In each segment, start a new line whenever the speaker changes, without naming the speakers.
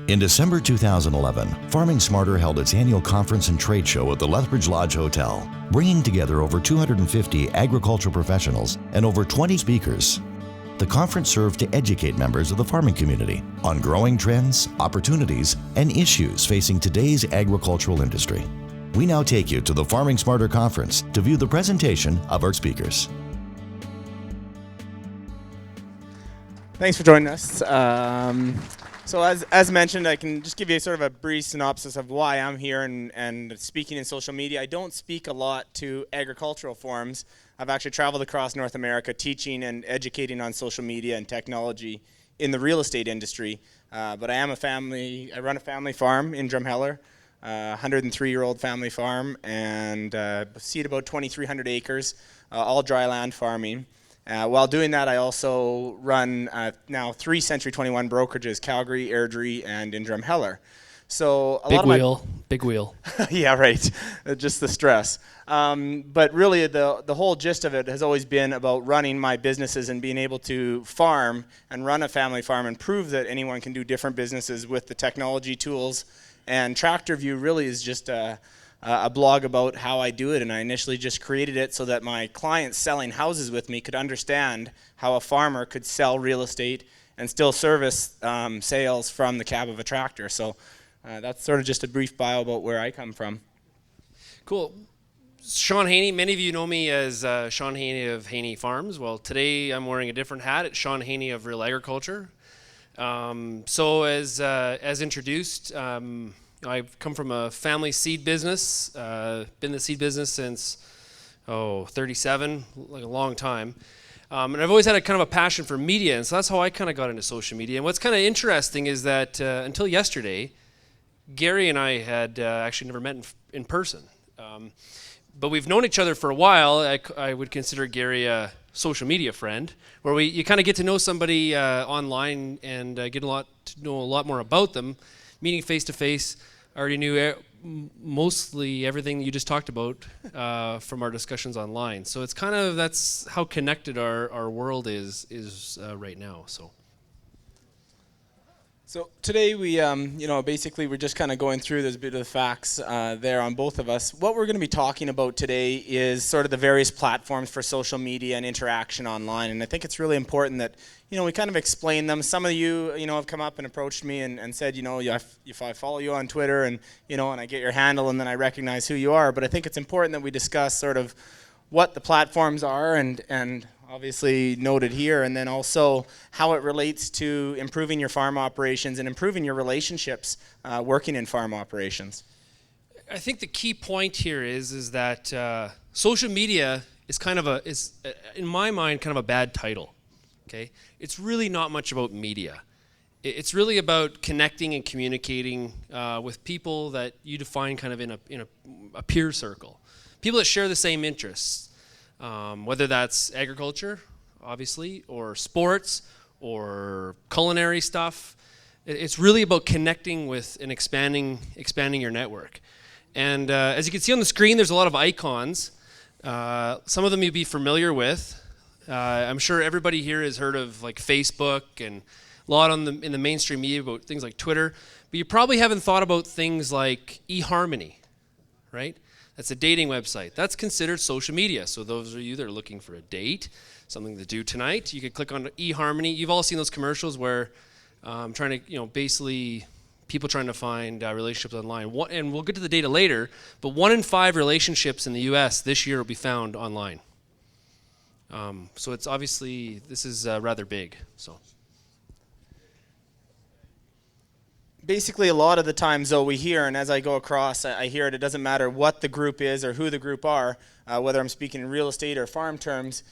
In December 2011, Farming Smarter held its annual conference and trade show at the Lethbridge Lodge Hotel, bringing together over 250 agricultural professionals and over 20 speakers. The conference served to educate members of the farming community on growing trends, opportunities, and issues facing today's agricultural industry. We now take you to the Farming Smarter conference to view the presentation of our speakers.
Thanks for joining us. So as mentioned, I can just give you sort of a brief synopsis of why I'm here and speaking in social media. I don't speak a lot to agricultural forums. I've actually traveled across North America teaching and educating on social media and technology in the real estate industry. But I run a family farm in Drumheller, 103-year-old family farm, and seed about 2,300 acres, all dry land farming. While doing that, I also run now 3 Century 21 brokerages, Calgary, Airdrie, and in Drumheller. So
Big wheel.
Yeah, right. Just the stress. But really, the whole gist of it has always been about running my businesses and being able to farm and run a family farm and prove that anyone can do different businesses with the technology tools. And Tractor View really is just a blog about how I do it, and I initially just created it so that my clients selling houses with me could understand how a farmer could sell real estate and still service sales from the cab of a tractor. So that's sort of just a brief bio about where I come from.
Cool. Shaun Haney, many of you know me as Shaun Haney of Haney Farms. Well, today I'm wearing a different hat. It's Shaun Haney of Real Agriculture. So as introduced, I've come from a family seed business, been in the seed business since, 37, like a long time. And I've always had a kind of a passion for media, and so that's how I kind of got into social media. And what's kind of interesting is that until yesterday, Gary and I had actually never met in person. But we've known each other for a while. I would consider Gary a social media friend, where you kind of get to know somebody online and get to know a lot more about them. Meeting face to face, I already knew mostly everything you just talked about from our discussions online. So it's kind of, that's how connected our world is right now.
So today we, basically we're just kind of going through, there's a bit of the facts there on both of us. What we're going to be talking about today is sort of the various platforms for social media and interaction online. And I think it's really important that, we kind of explain them. Some of you, have come up and approached me and said, if I follow you on Twitter and, and I get your handle and then I recognize who you are. But I think it's important that we discuss sort of what the platforms are and obviously noted here, and then also how it relates to improving your farm operations and improving your relationships working in farm operations.
I think the key point here is that social media is in my mind kind of a bad title. Okay, it's really not much about media. It's really about connecting and communicating with people that you define kind of in a peer circle, people that share the same interests. Whether that's agriculture, obviously, or sports, or culinary stuff. It's really about connecting with and expanding your network. And as you can see on the screen, there's a lot of icons. Some of them you'll be familiar with. I'm sure everybody here has heard of like Facebook and a lot in the mainstream media about things like Twitter. But you probably haven't thought about things like eHarmony, right? That's a dating website. That's considered social media. So those of you that are looking for a date, something to do tonight, you could click on eHarmony. You've all seen those commercials where trying to, basically people trying to find relationships online. And we'll get to the data later, but 1 in 5 relationships in the U.S. this year will be found online. So it's obviously, this is rather big. So.
Basically, a lot of the times, though, we hear, and as I go across, I hear it doesn't matter what the group is or who the group are, whether I'm speaking in real estate or farm terms,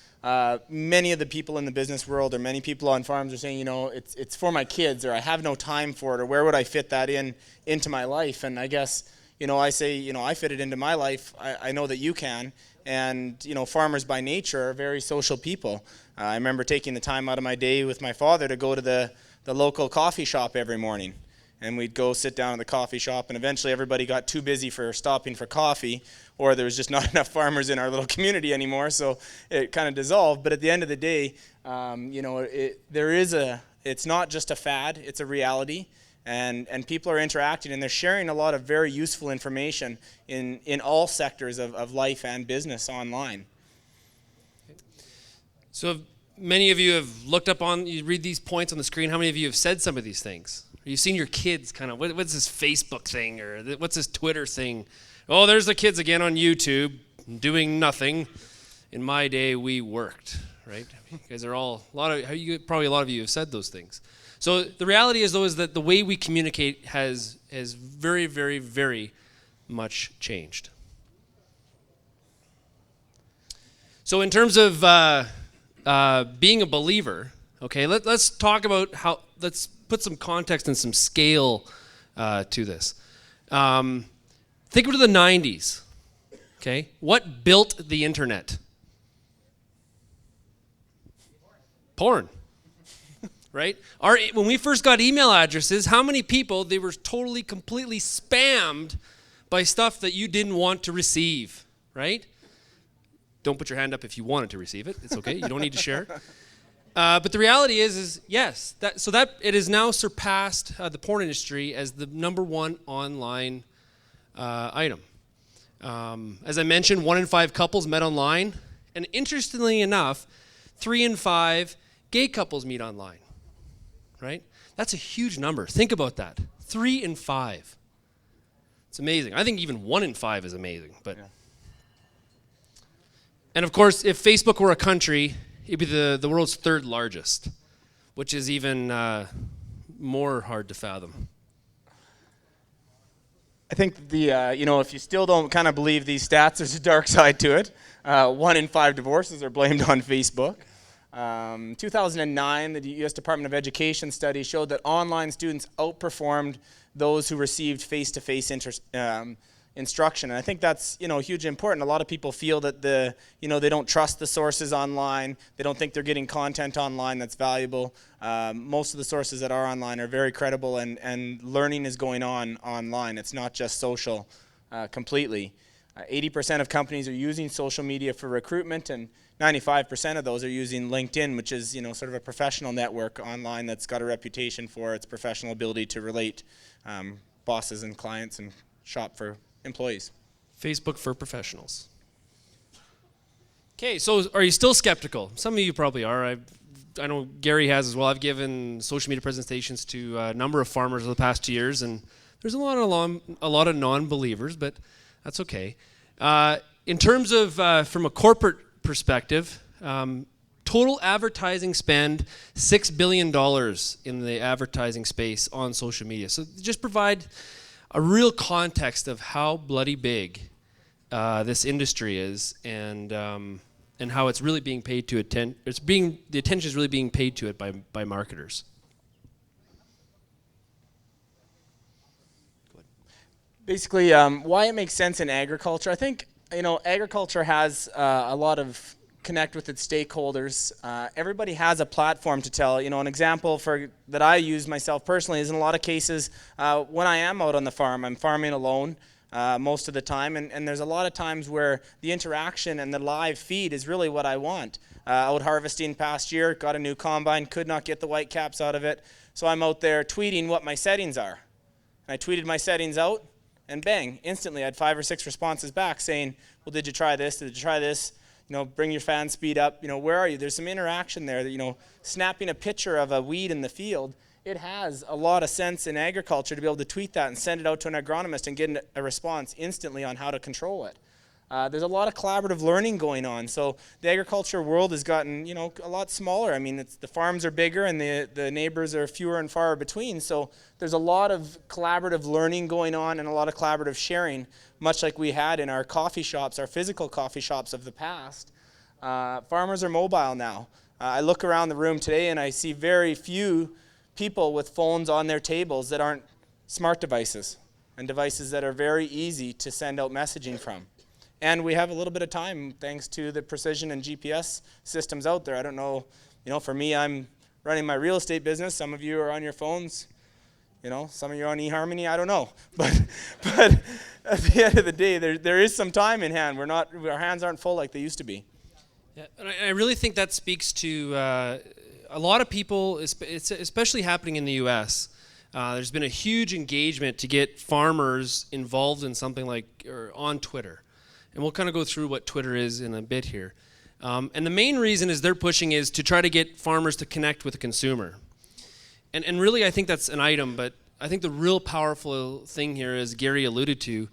many of the people in the business world or many people on farms are saying, it's for my kids, or I have no time for it, or where would I fit that into my life? And I guess, I say, I fit it into my life. I know that you can. And, farmers by nature are very social people. I remember taking the time out of my day with my father to go to the local coffee shop every morning. And we'd go sit down in the coffee shop, and eventually everybody got too busy for stopping for coffee, or there was just not enough farmers in our little community anymore, so it kind of dissolved. But at the end of the day, it's not just a fad, it's a reality. and people are interacting, and they're sharing a lot of very useful information in all sectors of life and business online.
So many of you have looked up on, you read these points on the screen, how many of you have said some of these things? You've seen your kids kind of, what's this Facebook thing, or what's this Twitter thing? Oh, there's the kids again on YouTube doing nothing. In my day, we worked, right? You guys are all, probably a lot of you have said those things. So the reality is, though, is that the way we communicate has very, very, very much changed. So in terms of being a believer, okay, let's talk about let's put some context and some scale to this. Think of the 90s, okay? What built the internet? Porn, right? When we first got email addresses, how many people, they were totally, completely spammed by stuff that you didn't want to receive, right? Don't put your hand up if you wanted to receive it. It's okay. You don't need to share. But the reality is yes, that it has now surpassed the porn industry as the #1 online item. As I mentioned, 1 in 5 couples met online, and interestingly enough, 3 in 5 gay couples meet online, right? That's a huge number. Think about that. 3 in 5. It's amazing. I think even 1 in 5 is amazing. But, And of course, if Facebook were a country, it'd be the world's 3rd largest, which is even more hard to fathom.
I think if you still don't kind of believe these stats, there's a dark side to it. 1 in 5 divorces are blamed on Facebook. 2009, the U.S. Department of Education study showed that online students outperformed those who received face-to-face instruction. And I think that's hugely important. A lot of people feel that they don't trust the sources online. They don't think they're getting content online that's valuable. Most of the sources that are online are very credible, and learning is going on online. It's not just social completely. 80% of companies are using social media for recruitment, and 95% of those are using LinkedIn, which is sort of a professional network online that's got a reputation for its professional ability to relate bosses and clients and shop for employees.
Facebook for professionals. Okay, so are you still skeptical? Some of you probably are. I know Gary has as well. I've given social media presentations to a number of farmers over the past 2 years, and there's a lot of non-believers, but that's okay. In terms of from a corporate perspective, total advertising spend $6 billion in the advertising space on social media. So just provide a real context of how bloody big this industry is, and how it's really being paid to the attention is really being paid to it by marketers.
Basically, why it makes sense in agriculture. I think agriculture has a lot of connect with its stakeholders. Everybody has a platform to tell. An example that I use myself personally is in a lot of cases when I am out on the farm, I'm farming alone most of the time, and there's a lot of times where the interaction and the live feed is really what I want. Out harvesting past year, got a new combine, could not get the white caps out of it, so I'm out there tweeting what my settings are. And I tweeted my settings out, and bang, instantly I had 5 or 6 responses back saying, well, did you try this? Did you try this? Bring your fan speed up. Where are you? There's some interaction there. That, snapping a picture of a weed in the field, it has a lot of sense in agriculture to be able to tweet that and send it out to an agronomist and get a response instantly on how to control it. There's a lot of collaborative learning going on. So the agriculture world has gotten, a lot smaller. I mean, the farms are bigger and the neighbors are fewer and far between. So there's a lot of collaborative learning going on and a lot of collaborative sharing, much like we had in our coffee shops, our physical coffee shops of the past. Farmers are mobile now. I look around the room today and I see very few people with phones on their tables that aren't smart devices and devices that are very easy to send out messaging from. And we have a little bit of time thanks to the precision and GPS systems out there. I don't know, for me, I'm running my real estate business. Some of you are on your phones. Some of you are on eHarmony. I don't know. But at the end of the day, there is some time in hand. Our hands aren't full like they used to be.
Yeah, and I really think that speaks to a lot of people, it's especially happening in the U.S., There's been a huge engagement to get farmers involved in something like or on Twitter. And we'll kind of go through what Twitter is in a bit here. And the main reason is they're pushing is to try to get farmers to connect with the consumer. And really, I think that's an item, but I think the real powerful thing here, as Gary alluded to,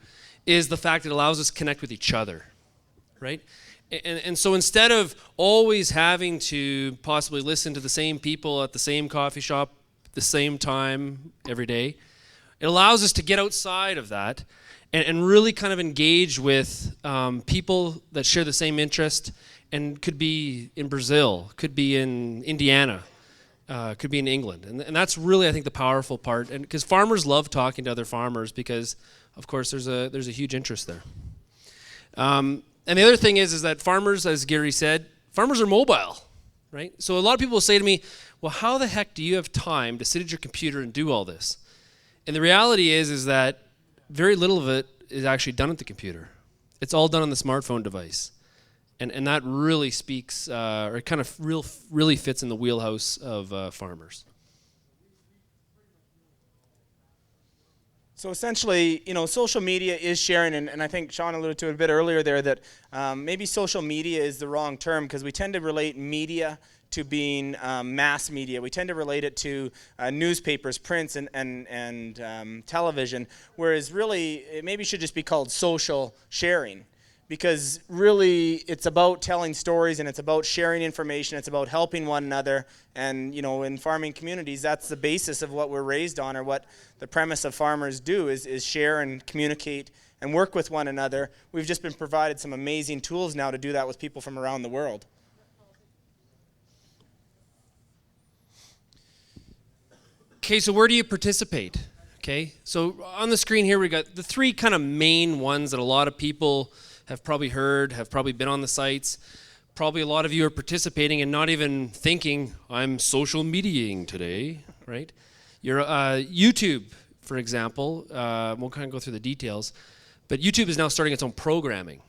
is the fact it allows us to connect with each other, right? And so instead of always having to possibly listen to the same people at the same coffee shop at the same time every day, it allows us to get outside of that and really kind of engage with people that share the same interest, and could be in Brazil, could be in Indiana, could be in England. And that's really, I think, the powerful part. And because farmers love talking to other farmers because, of course, there's a huge interest there. And the other thing is that farmers, as Gary said, farmers are mobile, right? So a lot of people will say to me, well, how the heck do you have time to sit at your computer and do all this? And the reality is that very little of it is actually done at the computer. It's all done on the smartphone device. And that really speaks, or kind of really fits in the wheelhouse of farmers.
So essentially, social media is sharing, and I think Shaun alluded to it a bit earlier there, that maybe social media is the wrong term, because we tend to relate media to being mass media. We tend to relate it to newspapers, prints, and television, whereas really it maybe should just be called social sharing. Because really, it's about telling stories, and it's about sharing information. It's about helping one another. And in farming communities, that's the basis of what we're raised on, or what the premise of farmers do is share and communicate and work with one another. We've just been provided some amazing tools now to do that with people from around the world.
Okay, so where do you participate? Okay, so on the screen here we got the three kind of main ones that a lot of people have probably heard, have probably been on the sites. Probably a lot of you are participating and not even thinking, I'm social mediating today, right? Your YouTube, for example, we'll kind of go through the details, but YouTube is now starting its own programming.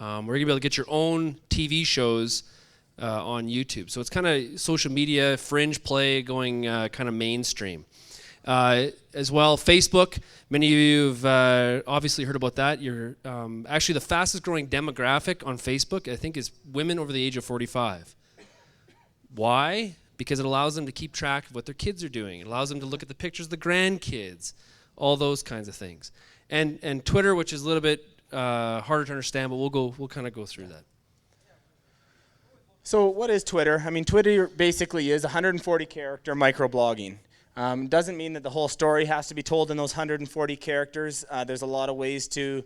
We're going to be able to get your own TV shows on YouTube. So it's kind of social media, fringe play, going kind of mainstream. As well, Facebook, many of you have obviously heard about that. You're actually the fastest growing demographic on Facebook, I think, is women over the age of 45. Why? Because it allows them to keep track of what their kids are doing. It allows them to look at the pictures of the grandkids, all those kinds of things. And Twitter, which is a little bit harder to understand, but we'll kind of go through that.
So what is Twitter? I mean, Twitter basically is 140 character microblogging. Doesn't mean that the whole story has to be told in those 140 characters. There's a lot of ways to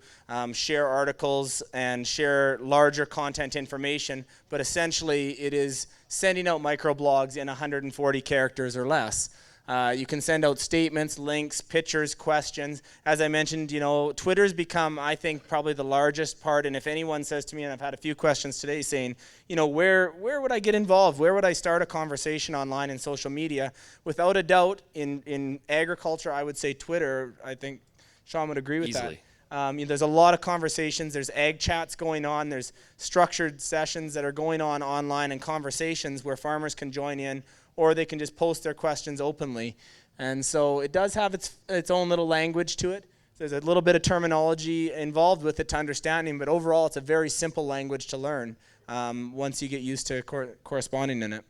share articles and share larger content information, but essentially it is sending out microblogs in 140 characters or less. You can send out statements, links, pictures, questions. As I mentioned, Twitter's become, I think, probably the largest part. And if anyone says to me, and I've had a few questions today saying, where would I get involved? Where would I start a conversation online in social media? Without a doubt, in agriculture, I would say Twitter. I think Shaun would agree with
Easily.
that. There's a lot of conversations. There's ag chats going on. There's structured sessions that are going on online, and conversations where farmers can join in, or they can just post their questions openly. And so it does have its own little language to it. There's a little bit of terminology involved with it to understanding, but overall it's a very simple language to learn once you get used to corresponding in it.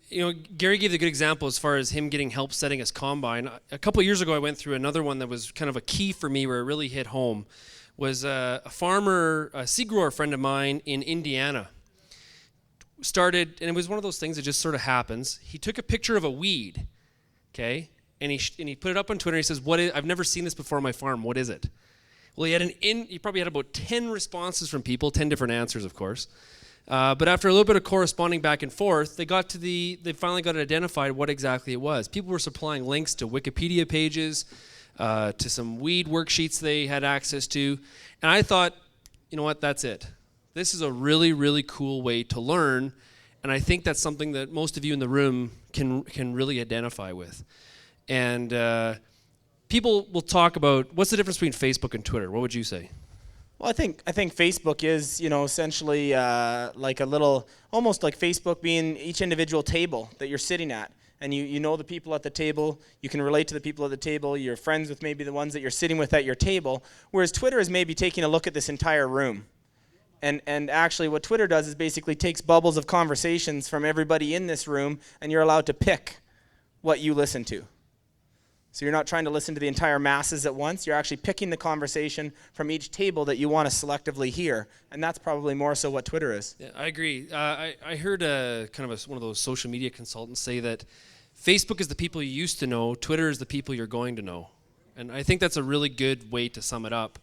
Yeah, Gary gave a good example as far as him getting help setting his combine. A couple of years ago I went through another one that was kind of a key for me where it really hit home. Was a farmer, a seed grower friend of mine in Indiana. Started, and it was one of those things that just sort of happens. He took a picture of a weed, okay, and he put it up on Twitter. And he says, I've never seen this before on my farm. What is it? Well, he probably had about 10 responses from people, 10 different answers, of course. But after a little bit of corresponding back and forth, they finally got it identified what exactly it was. People were supplying links to Wikipedia pages, to some weed worksheets they had access to, and I thought, you know what, that's it. This is a really, really cool way to learn, and I think that's something that most of you in the room can really identify with. And people will talk about, what's the difference between Facebook and Twitter? What would you say?
Well, I think Facebook is, essentially like a little, almost like Facebook being each individual table that you're sitting at. and you know the people at the table, you can relate to the people at the table, you're friends with maybe the ones that you're sitting with at your table, whereas Twitter is maybe taking a look at this entire room. And actually what Twitter does is basically takes bubbles of conversations from everybody in this room, and you're allowed to pick what you listen to. So you're not trying to listen to the entire masses at once. You're actually picking the conversation from each table that you want to selectively hear. And that's probably more so what Twitter is.
Yeah, I agree. I heard one of those social media consultants say that Facebook is the people you used to know, Twitter is the people you're going to know. And I think that's a really good way to sum it up.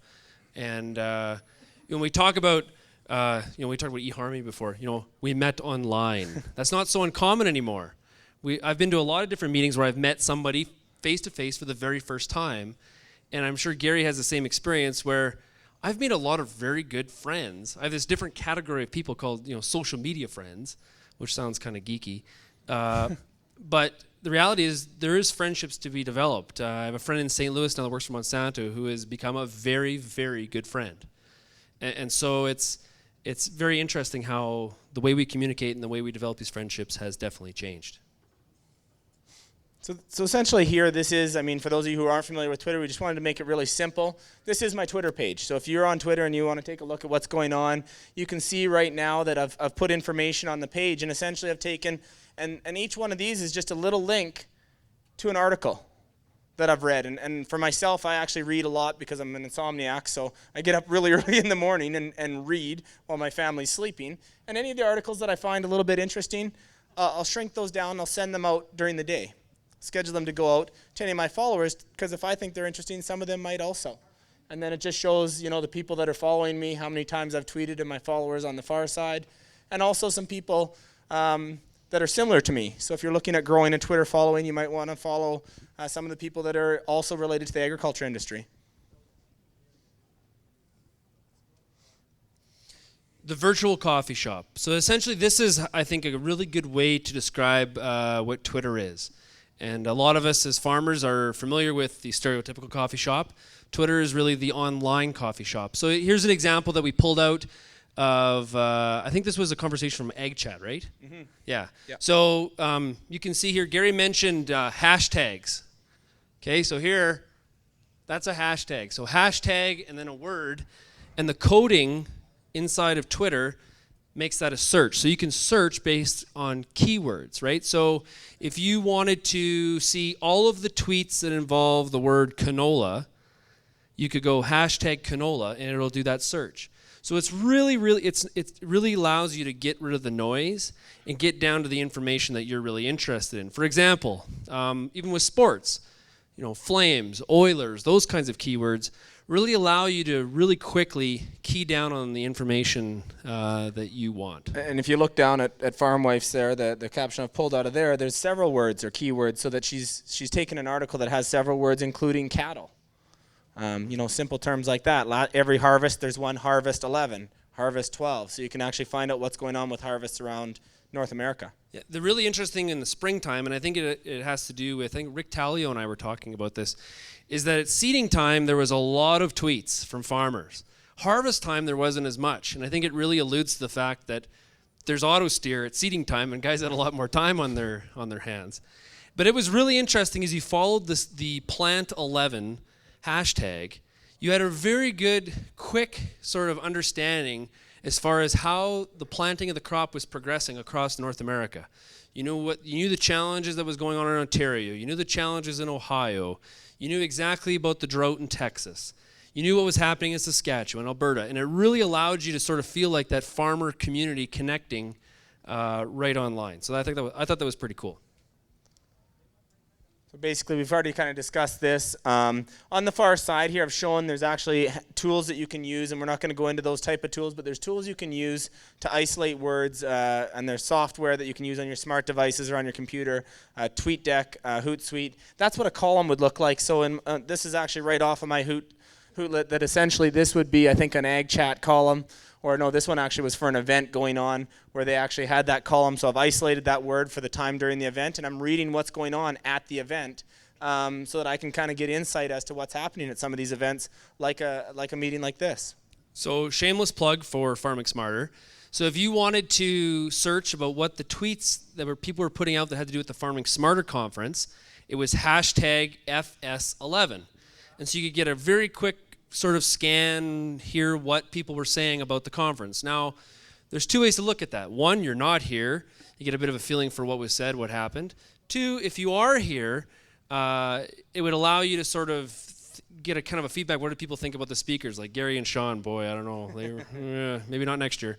And when we talk about we talked about eHarmony before. We met online. That's not so uncommon anymore. I've been to a lot of different meetings where I've met somebody face-to-face for the very first time, and I'm sure Gary has the same experience where I've made a lot of very good friends. I have this different category of people called social media friends, which sounds kind of geeky, but the reality is there is friendships to be developed. I have a friend in St. Louis now that works for Monsanto who has become a very, very good friend, and so it's very interesting how the way we communicate and the way we develop these friendships has definitely changed.
So essentially here, this is, for those of you who aren't familiar with Twitter, we just wanted to make it really simple. This is my Twitter page. So if you're on Twitter and you want to take a look at what's going on, you can see right now that I've put information on the page, and essentially I've taken, and each one of these is just a little link to an article that I've read. And for myself, I actually read a lot because I'm an insomniac, so I get up really early in the morning and read while my family's sleeping. And any of the articles that I find a little bit interesting, I'll shrink those down, I'll send them out during the day. Schedule them to go out to any of my followers, because if I think they're interesting, some of them might also. And then it just shows, the people that are following me, how many times I've tweeted, and my followers on the far side, and also some people that are similar to me. So if you're looking at growing a Twitter following, you might want to follow some of the people that are also related to the agriculture industry.
The virtual coffee shop. So essentially this is, I think, a really good way to describe what Twitter is. And a lot of us as farmers are familiar with the stereotypical coffee shop. Twitter is really the online coffee shop. So here's an example that we pulled out of, I think this was a conversation from Ag Chat, right? Mm-hmm. Yeah. Yep. So you can see here, Gary mentioned hashtags. Okay, so here, that's a hashtag. So hashtag and then a word, and the coding inside of Twitter makes that a search. So you can search based on keywords, right? So if you wanted to see all of the tweets that involve the word canola, you could go hashtag canola and it'll do that search. So it's really, it really allows you to get rid of the noise and get down to the information that you're really interested in. For example, even with sports, Flames, Oilers, those kinds of keywords really allow you to really quickly key down on the information that you want.
And if you look down at Farm Wife's there, the caption I've pulled out of there's several words or keywords, so that she's taken an article that has several words, including cattle. Simple terms like that. Every harvest, there's one harvest 11, harvest 12. So you can actually find out what's going on with harvests around North America.
Yeah, the really interesting in the springtime, and I think it has to do with, I think Rick Tallio and I were talking about this, is that at seeding time, there was a lot of tweets from farmers. Harvest time, there wasn't as much. And I think it really alludes to the fact that there's auto steer at seeding time, and guys had a lot more time on their hands. But it was really interesting as you followed the Plant 11 hashtag, you had a very good, quick sort of understanding as far as how the planting of the crop was progressing across North America. You knew the challenges that was going on in Ontario. You knew the challenges in Ohio. You knew exactly about the drought in Texas. You knew what was happening in Saskatchewan, Alberta, and it really allowed you to sort of feel like that farmer community connecting right online. So I thought that was pretty cool.
So basically, we've already kind of discussed this. On the far side here, I've shown there's actually tools that you can use, and we're not going to go into those type of tools, but there's tools you can use to isolate words, and there's software that you can use on your smart devices or on your computer, TweetDeck, Hootsuite. That's what a column would look like. So this is actually right off of my Hootlet, that essentially this would be, I think, an Ag Chat column. Or no, this one actually was for an event going on where they actually had that column. So I've isolated that word for the time during the event, and I'm reading what's going on at the event so that I can kind of get insight as to what's happening at some of these events, like a meeting like this.
So shameless plug for Farming Smarter. So if you wanted to search about what the tweets that people were putting out that had to do with the Farming Smarter conference, it was hashtag FS11. And so you could get a very quick sort of scan, hear what people were saying about the conference. Now, there's two ways to look at that. One, you're not here. You get a bit of a feeling for what was said, what happened. Two, if you are here, it would allow you to sort of get a kind of a feedback. What do people think about the speakers? Like Gary and Shaun, boy, I don't know. They were, maybe not next year.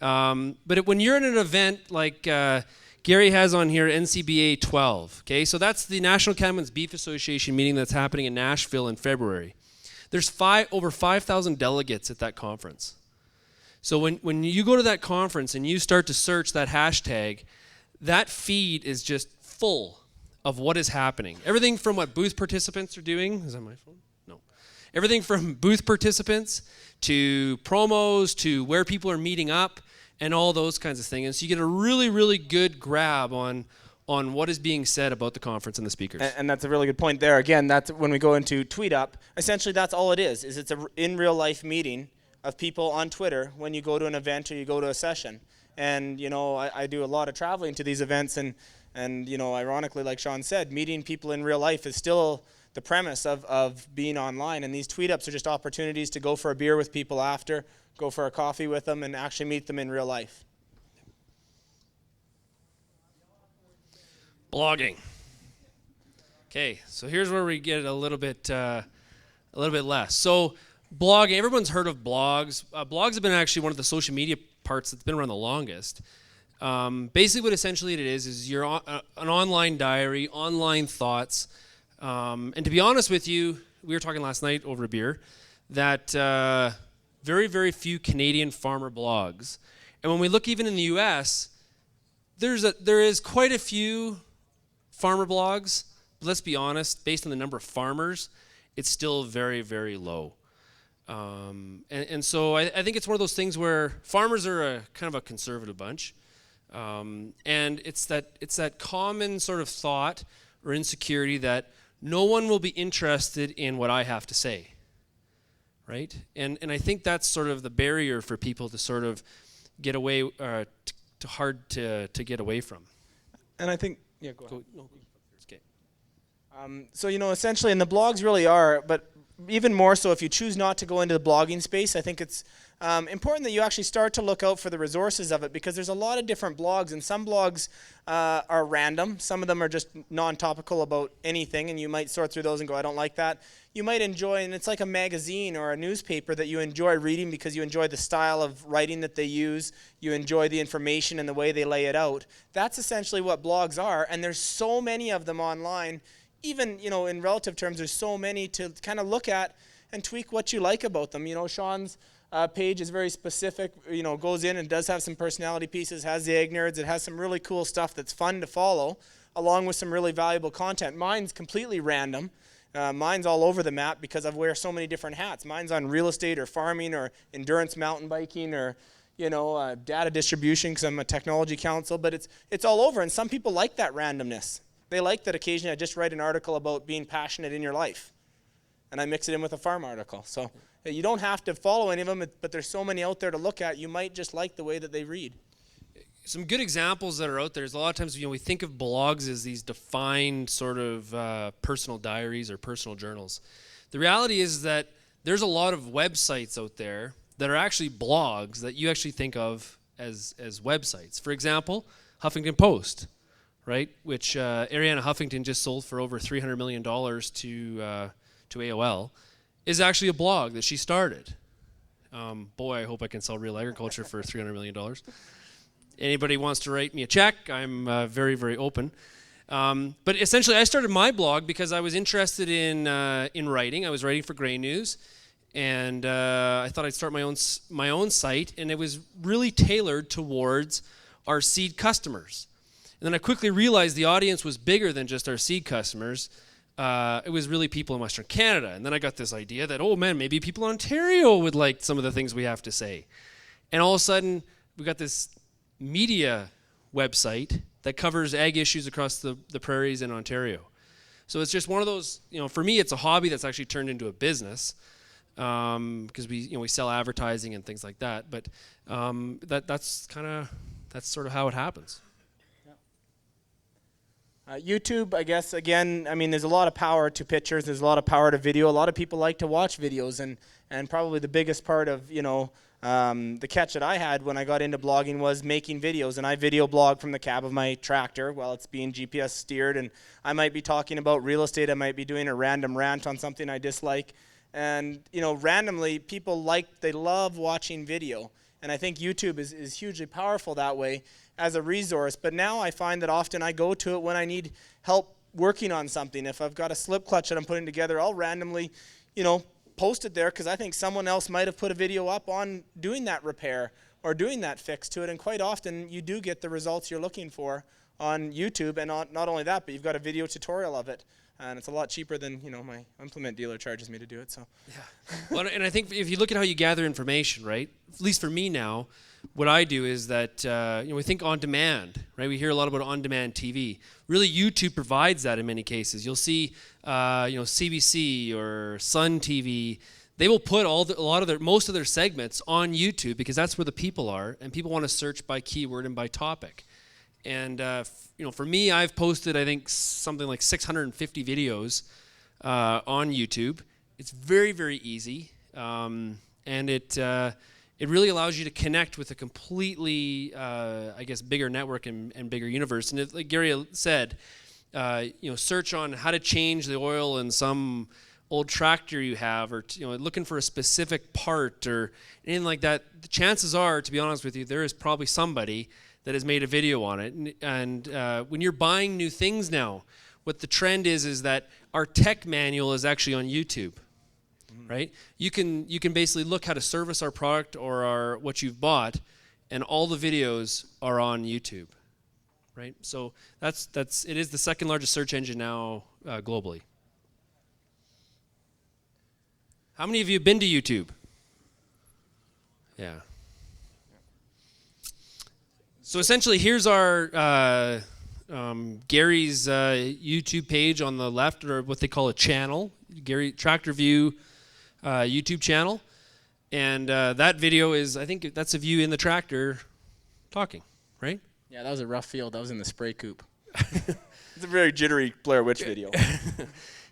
But when you're in an event like Gary has on here, NCBA 12, okay? So that's the National Cattlemen's Beef Association meeting that's happening in Nashville in February. There's over 5,000 delegates at that conference. So when you go to that conference and you start to search that hashtag, that feed is just full of what is happening. Everything from what booth participants are doing. Is that my phone? No. Everything from booth participants to promos to where people are meeting up and all those kinds of things. And so you get a really, really good grab on what is being said about the conference and the speakers.
And that's a really good point there. Again, that's when we go into Tweet Up. Essentially, that's all it is it's a in real life meeting of people on Twitter when you go to an event or you go to a session. And, you know, I do a lot of traveling to these events and, you know, ironically, like Shaun said, meeting people in real life is still the premise of being online. And these tweet ups are just opportunities to go for a beer with people after, go for a coffee with them, and actually meet them in real life.
Blogging. Okay, so here's where we get a little bit less. So blogging, everyone's heard of blogs. Blogs have been actually one of the social media parts that's been around the longest. Basically what essentially it is you're an online diary, online thoughts. And to be honest with you, we were talking last night over a beer, that very, very few Canadian farmer blogs. And when we look even in the US, there is quite a few farmer blogs. But let's be honest, based on the number of farmers, it's still very, very low. And so I think it's one of those things where farmers are a kind of a conservative bunch. And it's that common sort of thought or insecurity that no one will be interested in what I have to say, right? And I think that's sort of the barrier for people to sort of get away, hard to get away from.
And I think, yeah, go ahead.
No, it's okay.
So, you know, essentially, and the blogs really are, but even more so if you choose not to go into the blogging space, I think it's important that you actually start to look out for the resources of it, because there's a lot of different blogs, and some blogs are random. Some of them are just non-topical about anything, and you might sort through those and go, I don't like that. You might enjoy, and it's like a magazine or a newspaper that you enjoy reading because you enjoy the style of writing that they use. You enjoy the information and the way they lay it out. That's essentially what blogs are, and there's so many of them online. Even, you know, in relative terms, there's so many to kind of look at and tweak what you like about them. You know, Shaun's page is very specific, you know, goes in and does have some personality pieces, has the ag nerds, it has some really cool stuff that's fun to follow, along with some really valuable content. Mine's completely random. Mine's all over the map because I wear so many different hats. Mine's on real estate or farming or endurance mountain biking or, you know, data distribution because I'm a technology counsel, but it's all over, and some people like that randomness. They like that occasionally I just write an article about being passionate in your life, and I mix it in with a farm article. So you don't have to follow any of them, but there's so many out there to look at. You might just like the way that they read.
Some good examples that are out there is a lot of times, you know, we think of blogs as these defined sort of personal diaries or personal journals. The reality is that there's a lot of websites out there that are actually blogs that you actually think of as websites. For example, Huffington Post, right? Which Arianna Huffington just sold for over $300 million to AOL, is actually a blog that she started. Boy, I hope I can sell Real Agriculture for $300 million. Anybody wants to write me a check, I'm very, very open. But essentially, I started my blog because I was interested in writing. I was writing for Grain News, and I thought I'd start my own site, and it was really tailored towards our seed customers. And then I quickly realized the audience was bigger than just our seed customers. It was really people in Western Canada. And then I got this idea that, oh man, maybe people in Ontario would like some of the things we have to say. And all of a sudden, we got this media website that covers ag issues across the prairies in Ontario. So it's just one of those, you know, for me, it's a hobby that's actually turned into a business. because we sell advertising and things like that. But that's sort of how it happens.
YouTube, I guess, again, I mean, there's a lot of power to pictures. There's a lot of power to video. A lot of people like to watch videos, and probably the biggest part of, the catch that I had when I got into blogging was making videos. And I video blog from the cab of my tractor while it's being GPS steered. And I might be talking about real estate. I might be doing a random rant on something I dislike. And, randomly, people they love watching video. And I think YouTube is hugely powerful that way as a resource. But now I find that often I go to it when I need help working on something. If I've got a slip clutch that I'm putting together, I'll randomly, post it there because I think someone else might have put a video up on doing that repair or doing that fix to it. And quite often you do get the results you're looking for on YouTube. And not only that, but you've got a video tutorial of it. And it's a lot cheaper than, my implement dealer charges me to do it. So,
yeah. Well, and I think if you look at how you gather information, right? At least for me now, what I do is that we think on demand, right? We hear a lot about on-demand TV. Really, YouTube provides that in many cases. You'll see, CBC or Sun TV. They will put most of their segments on YouTube because that's where the people are, and people want to search by keyword and by topic. And for me, I've posted I think something like 650 videos on YouTube. It's very, very easy, and it really allows you to connect with a completely, bigger network and bigger universe. And like Gary said, search on how to change the oil in some old tractor you have, or looking for a specific part or anything like that. The chances are, to be honest with you, there is probably somebody that has made a video on it. And when you're buying new things now, what the trend is that our tech manual is actually on YouTube, right? You can basically look how to service our product or what you've bought, and all the videos are on YouTube, right? So it is the second largest search engine now globally. How many of you have been to YouTube? Yeah. So essentially, here's our Gary's YouTube page on the left, or what they call a channel, Gary Tractor View YouTube channel, and that video is, I think that's of you in the tractor talking, right?
Yeah, that was a rough field. That was in the spray coop. It's a very jittery Blair Witch video.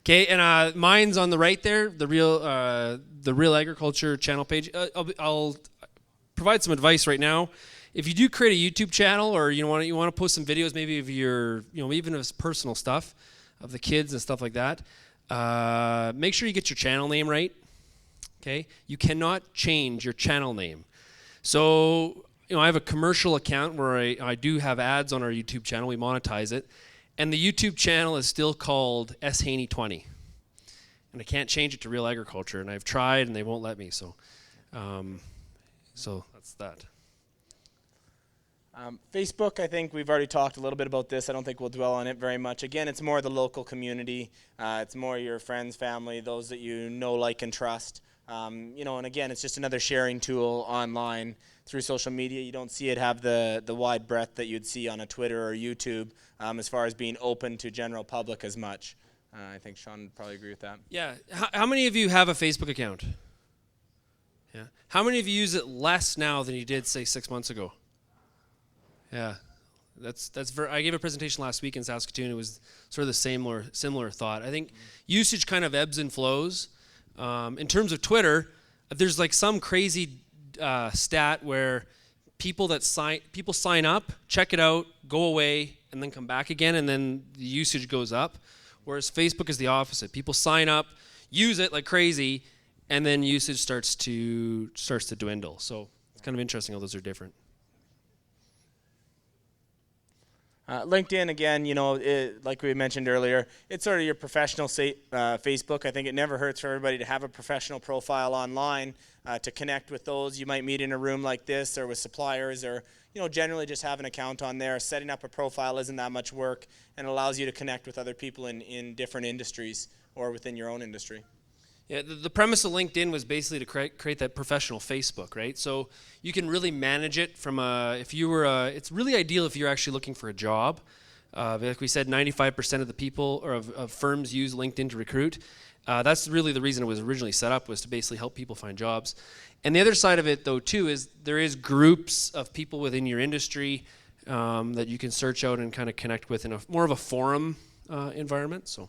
Okay, and mine's on the right there, the Real Agriculture channel page. I'll provide some advice right now. If you do create a YouTube channel, or you want to post some videos, maybe of your, even of personal stuff, of the kids and stuff like that, make sure you get your channel name right. Okay, you cannot change your channel name. So, I have a commercial account where I do have ads on our YouTube channel. We monetize it, and the YouTube channel is still called S Haney 20, and I can't change it to Real Agriculture, and I've tried, and they won't let me. So that's that.
Facebook, I think we've already talked a little bit about this. I don't think we'll dwell on it very much. Again, it's more the local community. It's more your friends, family, those that you know, like, and trust. And again, it's just another sharing tool online through social media. You don't see it have the wide breadth that you'd see on a Twitter or YouTube as far as being open to general public as much. I think Shaun would probably agree with that.
Yeah. How many of you have a Facebook account? Yeah. How many of you use it less now than you did, say, 6 months ago? Yeah, I gave a presentation last week in Saskatoon. It was sort of the similar thought. I think usage kind of ebbs and flows. In terms of Twitter, there's like some crazy stat where people sign up, check it out, go away, and then come back again, and then the usage goes up. Whereas Facebook is the opposite. People sign up, use it like crazy, and then usage starts to dwindle. So it's kind of interesting how those are different.
LinkedIn, again, like we mentioned earlier, it's sort of your professional Facebook. I think it never hurts for everybody to have a professional profile online to connect with those you might meet in a room like this, or with suppliers, or generally just have an account on there. Setting up a profile isn't that much work, and allows you to connect with other people in different industries or within your own industry.
Yeah, the premise of LinkedIn was basically to create that professional Facebook, right? So you can really manage it from it's really ideal if you're actually looking for a job. Like we said, 95% of the people or of firms use LinkedIn to recruit. That's really the reason it was originally set up, was to basically help people find jobs. And the other side of it, though, too, is there is groups of people within your industry that you can search out and kind of connect with in a more of a forum environment.
So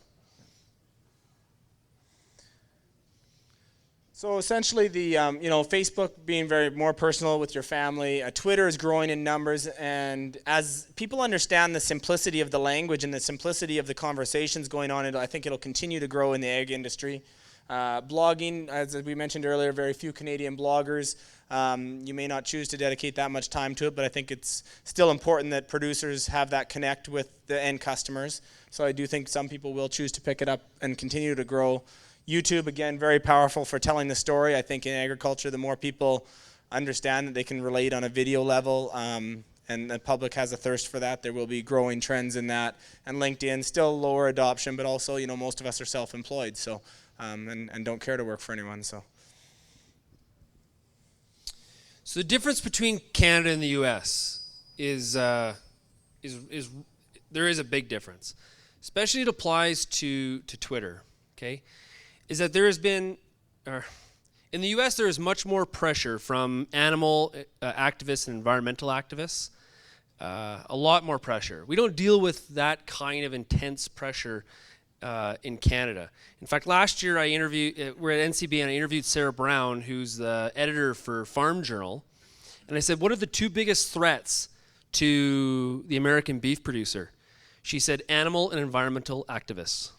essentially, the Facebook being very more personal with your family, Twitter is growing in numbers, and as people understand the simplicity of the language and the simplicity of the conversations going on, I think it'll continue to grow in the ag industry. Blogging, as we mentioned earlier, very few Canadian bloggers. You may not choose to dedicate that much time to it, but I think it's still important that producers have that connect with the end customers. So I do think some people will choose to pick it up and continue to grow. YouTube, again, very powerful for telling the story. I think in agriculture, the more people understand that they can relate on a video level, and the public has a thirst for that, there will be growing trends in that. And LinkedIn, still lower adoption, but also, most of us are self-employed, so and don't care to work for anyone. So
the difference between Canada and the U.S. is there is a big difference, especially it applies to Twitter. Okay. Is that there has been, in the U.S. there is much more pressure from animal activists and environmental activists, a lot more pressure. We don't deal with that kind of intense pressure in Canada. In fact, last year we're at NCB and I interviewed Sarah Brown, who's the editor for Farm Journal, and I said, what are the two biggest threats to the American beef producer? She said, animal and environmental activists.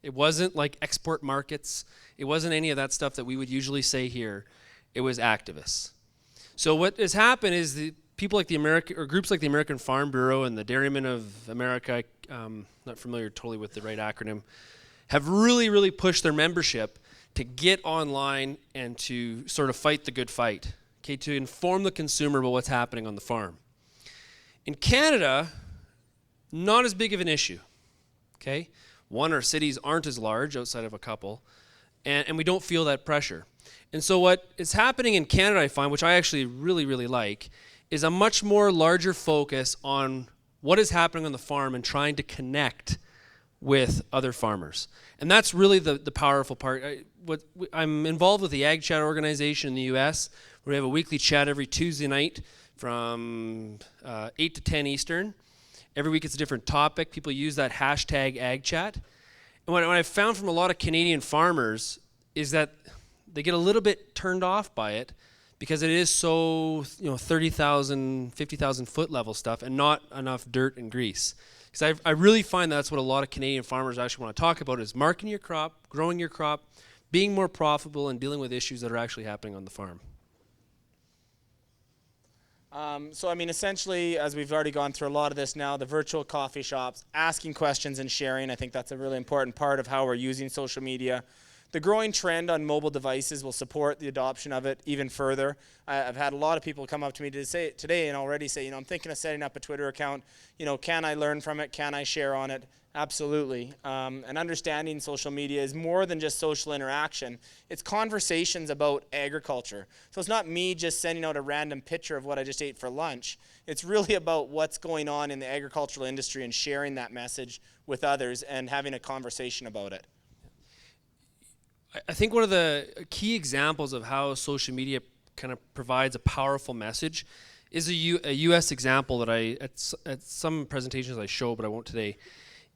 It wasn't like export markets. It wasn't any of that stuff that we would usually say here. It was activists. So what has happened is the people like groups like the American Farm Bureau and the Dairymen of America, not familiar totally with the right acronym, have really, really pushed their membership to get online and to sort of fight the good fight, okay, to inform the consumer about what's happening on the farm. In Canada, not as big of an issue, okay? One, our cities aren't as large outside of a couple, and we don't feel that pressure. And so what is happening in Canada, I find, which I actually really, really like, is a much more larger focus on what is happening on the farm and trying to connect with other farmers. And that's really the powerful part. I'm involved with the Ag Chat organization in the U.S., where we have a weekly chat every Tuesday night from 8 to 10 Eastern. Every week it's a different topic. People use that hashtag AgChat. And what I've found from a lot of Canadian farmers is that they get a little bit turned off by it because it is so 30,000, 50,000 foot level stuff and not enough dirt and grease. Because I really find that's what a lot of Canadian farmers actually want to talk about, is marketing your crop, growing your crop, being more profitable, and dealing with issues that are actually happening on the farm.
Essentially, as we've already gone through a lot of this now, the virtual coffee shops, asking questions and sharing, I think that's a really important part of how we're using social media. The growing trend on mobile devices will support the adoption of it even further. I've had a lot of people come up to me today and already say, I'm thinking of setting up a Twitter account. Can I learn from it? Can I share on it? Absolutely. And understanding social media is more than just social interaction. It's conversations about agriculture. So it's not me just sending out a random picture of what I just ate for lunch. It's really about what's going on in the agricultural industry and sharing that message with others and having a conversation about it.
I think one of the key examples of how social media kind of provides a powerful message is a U.S. example that at some presentations I show, but I won't today.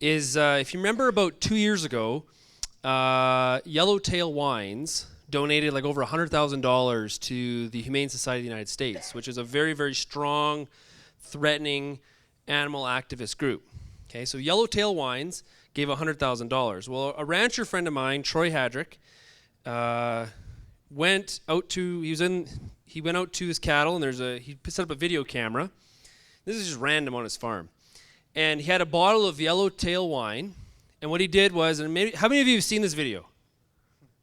Is if you remember about 2 years ago, Yellowtail Wines donated like over $100,000 to the Humane Society of the United States, which is a very, very strong, threatening animal activist group. Okay, so Yellowtail Wines gave $100,000. Well, a rancher friend of mine, Troy Hadrick, went out to his cattle, and he set up a video camera. This is just random on his farm. And he had a bottle of Yellowtail wine, and what he did was, and maybe, how many of you have seen this video?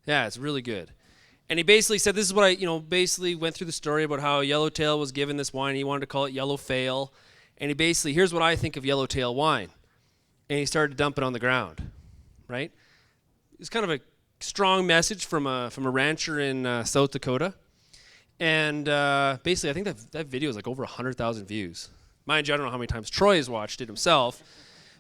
Yeah, it's really good. And he basically said, this is what basically went through the story about how Yellowtail was given this wine, and he wanted to call it Yellow Fail. And he basically, here's what I think of Yellowtail wine. And he started to dump it on the ground, right? It's kind of a strong message from a rancher in South Dakota. And basically, I think that video is like over 100,000 views. Mind you, I don't know how many times Troy has watched it himself,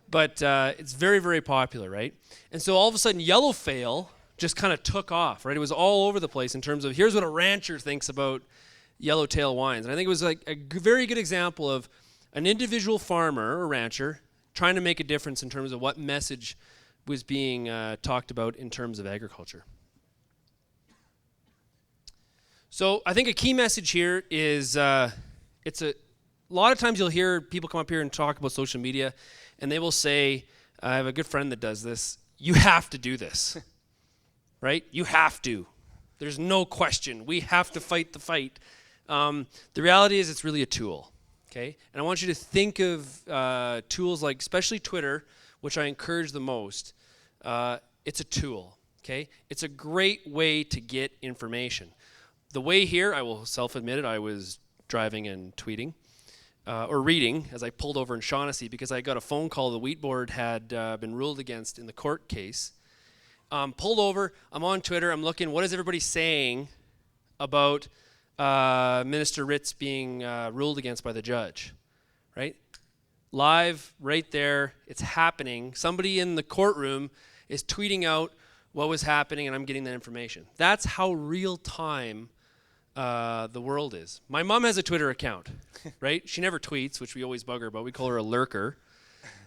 but it's very, very popular, right? And so all of a sudden, Yellowfail just kind of took off, right? It was all over the place in terms of here's what a rancher thinks about yellowtail wines. And I think it was like a very good example of an individual farmer or rancher trying to make a difference in terms of what message was being talked about in terms of agriculture. So I think a key message here is it's a lot of times you'll hear people come up here and talk about social media, and they will say, I have a good friend that does this, you have to do this, right? You have to. There's no question. We have to fight the fight. The reality is it's really a tool, okay? And I want you to think of tools like, especially Twitter, which I encourage the most. It's a tool, okay? It's a great way to get information. The way here, I will self-admit it, I was driving and tweeting, or reading, as I pulled over in Shaughnessy, because I got a phone call the wheat board had been ruled against in the court case. Pulled over, I'm on Twitter, I'm looking, what is everybody saying about Minister Ritz being ruled against by the judge, right? Live, right there, it's happening. Somebody in the courtroom is tweeting out what was happening, and I'm getting that information. That's how real time the world is. My mom has a Twitter account, right? She never tweets, which we always bug her about. We call her a lurker.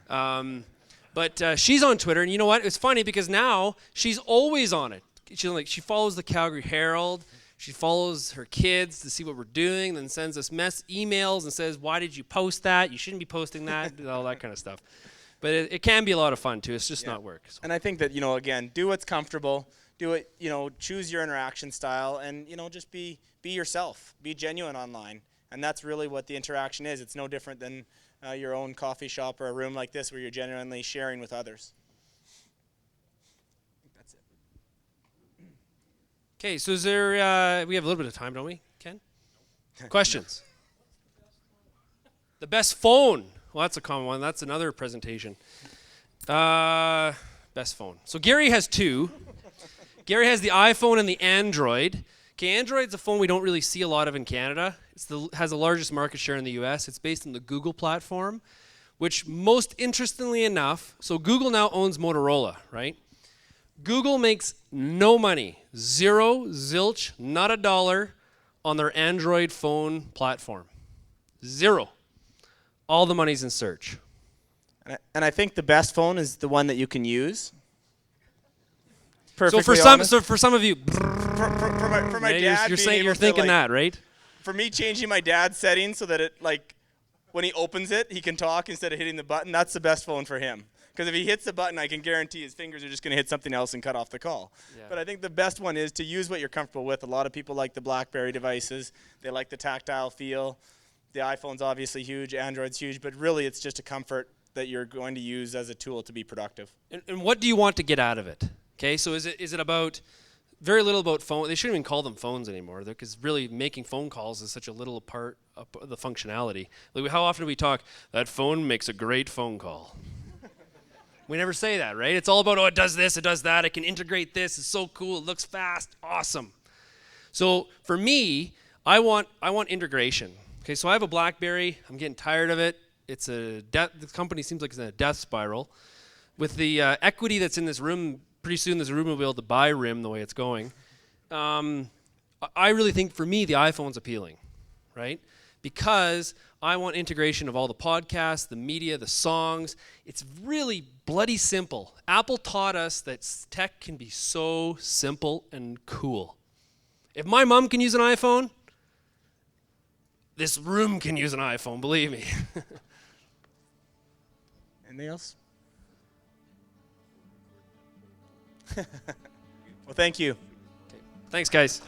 But she's on Twitter, and you know what? It's funny because now she's always on it. She follows the Calgary Herald. She follows her kids to see what we're doing, then sends us emails and says, why did you post that? You shouldn't be posting that, all that kind of stuff. But it can be a lot of fun, too. It's just not work. So.
And I think that, again, do what's comfortable. Do it, choose your interaction style, and, just be yourself. Be genuine online. And that's really what the interaction is. It's no different than your own coffee shop or a room like this where you're genuinely sharing with others. I think that's it.
Okay, so is there, we have a little bit of time, don't we, Ken? Questions? The best phone. Well, that's a common one. That's another presentation. Best phone. So Gary has two. Gary has the iPhone and the Android. Okay, Android's a phone we don't really see a lot of in Canada. It has the largest market share in the US. It's based on the Google platform, which most interestingly enough, so Google now owns Motorola, right? Google makes no money, zero, zilch, not a dollar on their Android phone platform. Zero. All the money's in search.
And I think the best phone is the one that you can use.
So for some of you,
for my dad,
you're thinking that, right?
For me, changing my dad's settings so that it when he opens it, he can talk instead of hitting the button. That's the best phone for him. Because if he hits the button, I can guarantee his fingers are just going to hit something else and cut off the call. Yeah. But I think the best one is to use what you're comfortable with. A lot of people like the BlackBerry devices. They like the tactile feel. The iPhone's obviously huge. Android's huge. But really, it's just a comfort that you're going to use as a tool to be productive.
And what do you want to get out of it? Okay, so is it about very little about phone? They shouldn't even call them phones anymore, because really making phone calls is such a little part of the functionality. Like, how often do we talk, that phone makes a great phone call? We never say that, right? It's all about, it does this, it does that, it can integrate this, it's so cool, it looks fast, awesome. So for me, I want integration. Okay, so I have a BlackBerry, I'm getting tired of it. The company seems like it's in a death spiral. With the equity that's in this room, pretty soon this room will be able to buy RIM the way it's going. I really think, for me, the iPhone's appealing, right? Because I want integration of all the podcasts, the media, the songs. It's really bloody simple. Apple taught us that tech can be so simple and cool. If my mom can use an iPhone, this room can use an iPhone, believe me.
Anything else? Well, thank you.
Okay. Thanks, guys.